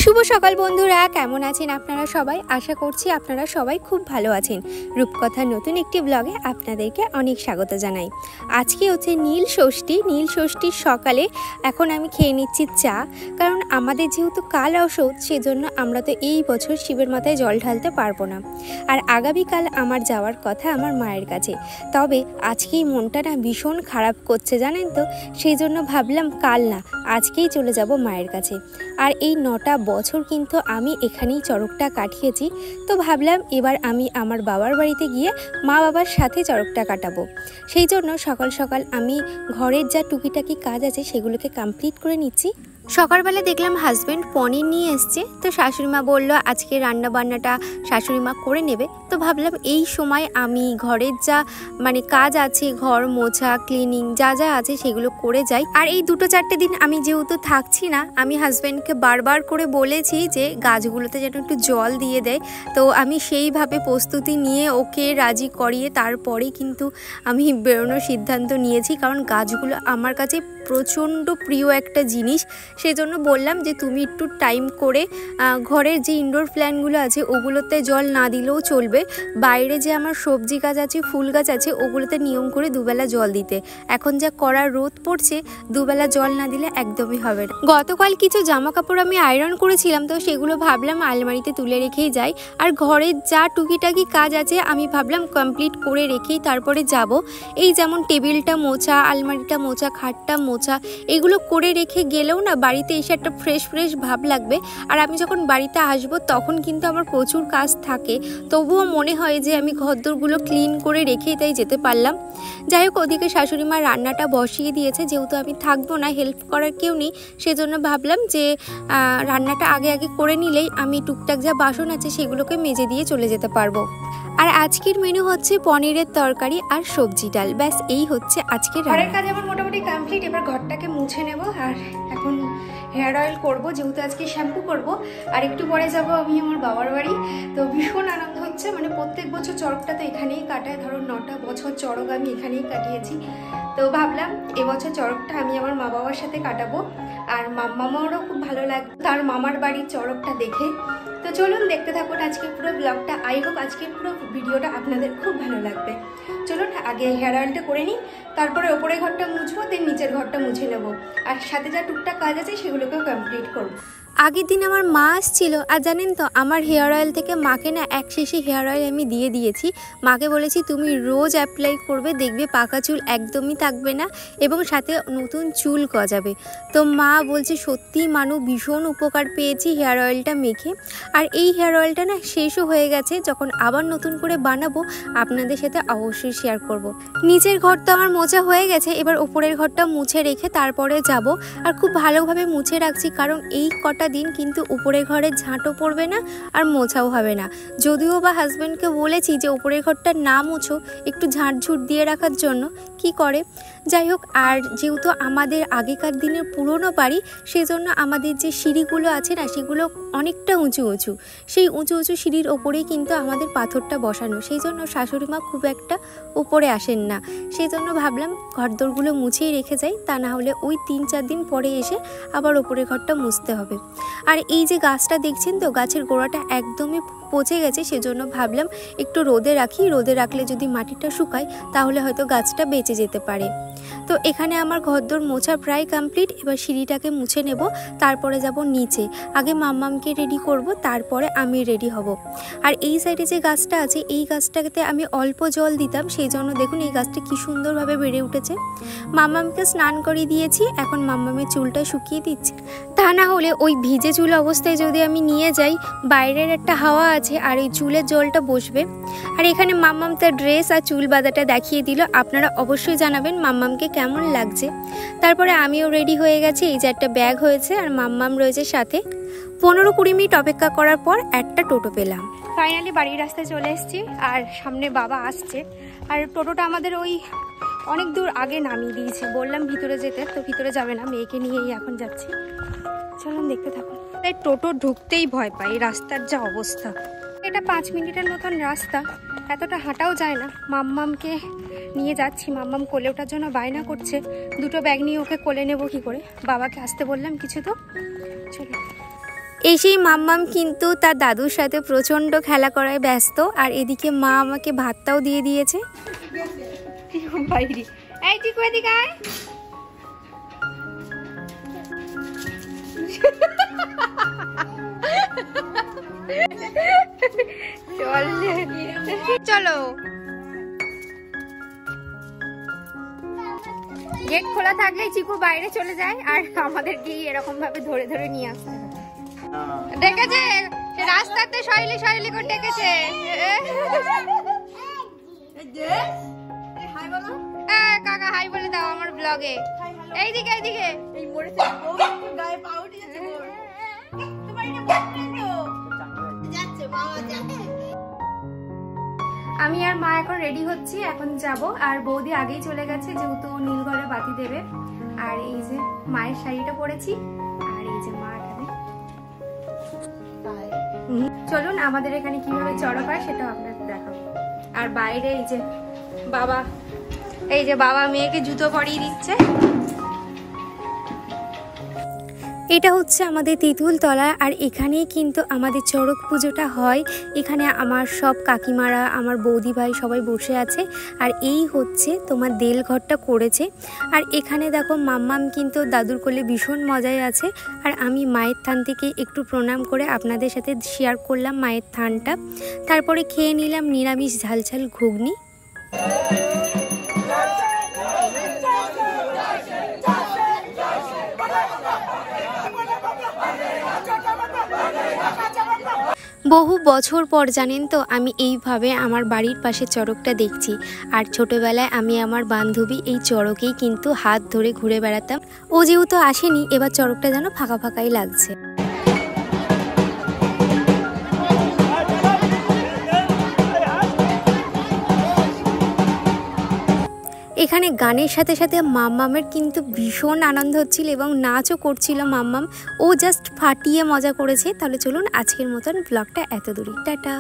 শুভ সকাল বন্ধুরা, কেমন আছেন আপনারা সবাই? আশা করছি আপনারা সবাই খুব ভালো আছেন। রূপকথার নতুন একটি ব্লগে আপনাদেরকে অনেক স্বাগত জানাই। আজকে হচ্ছে নীল ষষ্ঠীর সকালে এখন আমি খেয়ে নিচ্ছি চা, কারণ আমাদের যেহেতু কাল অসৌধ, সেজন্য আমরা তো এই বছর শিবের মাথায় জল ঢালতে পারবো না। আর আগামীকাল আমার যাওয়ার কথা আমার মায়ের কাছে, তবে আজকেই মনটা না ভীষণ খারাপ করছে জানেন তো, সেই জন্য ভাবলাম কাল না আজকেই চলে যাব মায়ের কাছে। আর এই 9টা বছর কিন্তু আমি এখানেই চড়কটা কাটিয়েছি, তো ভাবলাম এবার আমি আমার বাবার বাড়িতে গিয়ে মা বাবার সাথে চড়কটা কাটাবো। সেই জন্য সকাল সকাল আমি ঘরের যা টুকিটাকি কাজ আছে সেগুলোকে কমপ্লিট করে নিচ্ছি। সকালবেলা দেখলাম হাজব্যান্ড পনির নিয়ে এসছে, তো শাশুড়িমা বললো আজকে রান্না বান্নাটা শাশুড়িমা করে নেবে। তো ভাবলাম এই সময় আমি ঘরের যা কাজ আছে, ঘর মোছা ক্লিনিং যা যা আছে সেগুলো করে যাই। আর এই 2-4 দিন আমি যেহেতু থাকছি না, আমি হাজব্যান্ডকে বারবার করে বলেছি যে গাছগুলোতে যেন একটু জল দিয়ে দেয়। তো আমি সেইভাবে প্রস্তুতি নিয়ে ওকে রাজি করিয়ে তারপরে কিন্তু আমি বেরোনোর সিদ্ধান্ত নিয়েছি, কারণ গাছগুলো আমার কাছে প্রচণ্ড প্রিয় একটা জিনিস। সেই জন্য বললাম যে তুমি একটু টাইম করে ঘরের যে ইনডোর প্ল্যান্টগুলো আছে ওগুলোতে জল না দিলেও চলবে, বাইরে যে আমার সবজি গাছ আছে ফুল গাছ আছে ওগুলোতে নিয়ম করে দুবেলা জল দিতে। এখন যা কড়া রোদ পড়ছে, দুবেলা জল না দিলে একদমই হবে না। গতকাল কিছু জামা কাপড় আমি আয়রন করেছিলাম, তো সেগুলো ভাবলাম আলমারিতে তুলে রেখেই যাই। আর ঘরের যা টুকিটাকি কাজ আছে আমি ভাবলাম কমপ্লিট করে রেখেই তারপরে যাব। এই যেমন টেবিলটা মোছা, আলমারিটা মোছা, খাটটা মোছা, এগুলো করে রেখে গেলেও না বাড়িতে এসে একটা ফ্রেশ ভাব লাগবে। আর আমি যখন বাড়িতে আসবো তখন কিন্তু আমার প্রচুর কাজ থাকে, তবুও মনে হয় যে আমি ঘরদোরগুলো ক্লিন করে রেখেই তাই যেতে পারলাম। যাই হোক, ওদিকে শাশুড়ি মা রান্নাটা বসিয়ে দিয়েছে, যেহেতু আমি থাকবো না, হেল্প করার কেউ নেই, সেজন্য ভাবলাম যে রান্নাটা আগে করে নিলেই আমি টুকটাক যা বাসন আছে সেগুলোকে মেজে দিয়ে চলে যেতে পারবো। আর আজকের মেনু হচ্ছে পনিরের তরকারি আর সবজি ডাল, ব্যাস এই হচ্ছে আজকের ঘরের কাজ। আমার মোটামুটি কমপ্লিট, এবার ঘরটাকে মুছে নেব। আর এখন হেয়ার অয়েল করব, যেহেতু আজকে শ্যাম্পু করব। আর একটু পরে যাব আমি আমার বাবার বাড়ি। তো ভীষণ আনন্দ হচ্ছে, প্রত্যেক বছর চড়কটা তো এখানেই কাটায়, ধরো 9টা বছর চড়ক আমি এখানেই কাটিয়েছি। তো ভাবলাম এবছর চড়কটা আমি আমার মা বাবার সাথে কাটাবো। আর মামারও খুব ভালো লাগবে তার মামার বাড়ির চড়কটা দেখে। তো চলুন দেখতে থাকুন আজকে পুরো ব্লগটা। আই হোপ আজকের পুরো ভিডিওটা আপনাদের খুব ভালো লাগবে। চলুন আগে হেয়ার অয়েলটা করে নিই, তারপরে ওপরের ঘরটা মুছবো, দেন নিচের ঘরটা মুছে নেবো। আর সাথে যা টুকটাক কাজ আছে সেগুলোকেও কমপ্লিট করবো। আগের দিন আমার মা আসছিল, আর জানেন তো আমার হেয়ার অয়েল থেকে মাকে না এক শেষে হেয়ার অয়েল আমি দিয়ে দিয়েছি। মাকে বলেছি তুমি রোজ অ্যাপ্লাই করবে, দেখবে পাকা চুল একদমই থাকবে না এবং সাথে নতুন চুল গজাবে। তো মা বলছে সত্যি মানু ভীষণ উপকার পেয়েছি হেয়ার অয়েলটা মেখে। আর এই হেয়ার অয়েলটা না শেষও হয়ে গেছে, যখন আবার নতুন করে বানাবো আপনাদের সাথে অবশ্যই শেয়ার করব। নিচের ঘরটা আমার মোছা হয়ে গেছে, এবার উপরের ঘরটা মুছে রেখে তারপরে যাব। আর খুব ভালোভাবে মুছে রাখছি, কারণ এই কটা দিন কিন্তু উপরের ঘরে ঝাঁটও পড়বে না আর মোছাও হবে না। যদিও বা হাজব্যান্ডকে বলেছি যে উপরের ঘরটা না মুছো, একটু ঝাঁটঝুট দিয়ে রাখার জন্য, কি করে। যাই হোক, আর যেহেতু আমাদের আগেকার দিনের পুরনো বাড়ি, সেজন্য আমাদের যে সিঁড়িগুলো আছে না সেগুলো অনেকটা উঁচু, সেই উঁচু সিঁড়ির ওপরেই কিন্তু আমাদের পাথরটা বসানো, সেই জন্য শাশুড়ি মা খুব একটা উপরে আসেন না। সেই জন্য ভাবলাম ঘরদোরগুলো মুছেই রেখে যাই, তা না হলে ওই 3-4 দিন পরে এসে আবার ওপরের ঘরটা মুছতে হবে। আর এই যে গাছটা দেখছেন তো, গাছের গোড়াটা একদমই পচে গেছে, সেজন্য ভাবলাম একটু রোদে রাখি, রোদে রাখলে যদি মাটিটা শুকায় তাহলে হয়তো গাছটা বেঁচে যেতে পারে। তো এখানে আমার ঘরদোর মোছা প্রায় কমপ্লিট, এবার সিঁড়িটাকে মুছে নেব, তারপরে যাব নিচে। আগে মাম্মামকে রেডি করব, তারপরে আমি রেডি হব। আর এই সাইডে যে গাছটা আছে, এই গাছটাতে আমি অল্প জল দিতাম, সেই জন্য দেখুন এই গাছটা কি সুন্দরভাবে বেড়ে উঠেছে। মাম্মামকে স্নান করিয়ে দিয়েছি, এখন মাম্মামের চুলটা শুকিয়ে দিচ্ছি। তা না হলে ওই ভিজে চুল অবস্থায় যদি আমি নিয়ে যাই, বাইরের একটা হাওয়া আছে আর এই চুলের জলটা বসবে। আর এখানে মাম্মাম তার ড্রেস আর চুল বাঁধাটা দেখিয়ে দিল, আপনারা অবশ্যই জানাবেন মাম্মামকে কেমন লাগছে। তারপরে আমিও রেডি হয়ে গেছি, এই যে একটা ব্যাগ হয়েছে আর মাম্মাম রয়েছে সাথে। 15-20 মিনিট অপেক্ষা করার পর একটা টোটো পেলাম। ফাইনালি বাড়ির রাস্তায় চলে এসেছি, আর সামনে বাবা আসছে। আর টোটোটা আমাদের ওই অনেক দূর আগে নামিয়ে দিয়েছে, বললাম ভিতরে যেতে, তো ভিতরে যাবে না, মেয়েকে নিয়েই এখন যাচ্ছি। চলুন দেখতে থাকুন। তাই টোটো ঢুকতেই ভয় পাই, রাস্তার যা অবস্থা। এটা 5 মিনিটের মতন রাস্তা, এতটা হাঁটাও যায় না। মাম্মামকে নিয়ে যাচ্ছি, মাম্মাম কোলে ওঠার জন্য বায়না করছে। 2টো ব্যাগ নিয়ে ওকে কোলে নেবো কি করে, বাবাকে আসতে বললাম কিছু। তো চলো। এসেই মাম্মাম কিন্তু তার দাদুর সাথে প্রচণ্ড খেলা করায় ব্যস্ত, আর এদিকে মা আমাকে ভাতটাও দিয়ে দিয়েছে। এই টিকু এদিকে আয়। চলো গেট খোলা থাকলে চিকু বাইরে চলে যায়, আর আমাদেরকে এরকম ভাবে ধরে ধরে নিয়ে আসে। ডেকেছে রাস্তাতে, শৈলী শৈলী করে ডেকেছে। কাকা হাই বলে দাও আমার ব্লগে। এইদিকে এইদিকে আমি আর মা এখন রেডি হচ্ছি, এখন যাব। আর বৌদি আগেই চলে গেছে, যেহেতু নীল ঘরে বাতি দেবে। আর এই যে মায়ের শাড়িটা পরেছি, আর এই যে মা এখানে। চলুন আমাদের এখানে কিভাবে চড়ক হয় সেটাও আপনাদের দেখাবো। আর বাইরে এই যে বাবা মেয়েকে জুতো পরিয়ে দিচ্ছে। এটা হচ্ছে আমাদের তেঁতুলতলা, আর এখানেই কিন্তু আমাদের চড়ক পুজোটা হয়। এখানে আমার সব কাকিমারা, আমার বৌদি ভাই সবাই বসে আছে। আর এই হচ্ছে তোমার দেলঘরটা করেছে। আর এখানে দেখো মাম্মাম কিন্তু দাদুর কোলে ভীষণ মজায় আছে। আর আমি মায়ের থান থেকে একটু প্রণাম করে আপনাদের সাথে শেয়ার করলাম মায়ের থানটা। তারপরে খেয়ে নিলাম নিরামিষ ঝালঝাল ঘুগনি। বহু বছর পর জানেন তো আমি এইভাবে আমার বাড়ির পাশে চড়কটা দেখছি। আর ছোটবেলায় আমি আমার বান্ধবী এই চড়কেই কিন্তু হাত ধরে ঘুরে বেড়াতাম। ও যেহেতু আসেনি, এবার চড়কটা যেন ফাঁকা ফাঁকাই লাগছে। এখানে গানের সাথে সাথে মাম্মামের কিন্তু ভীষণ আনন্দ হচ্ছিল এবং নাচও করছিল মাম্মাম। ও জাস্ট ফাটিয়ে মজা করেছে। তাহলে চলুন আজকের মতন ব্লগটা এত দূরই, টাটা।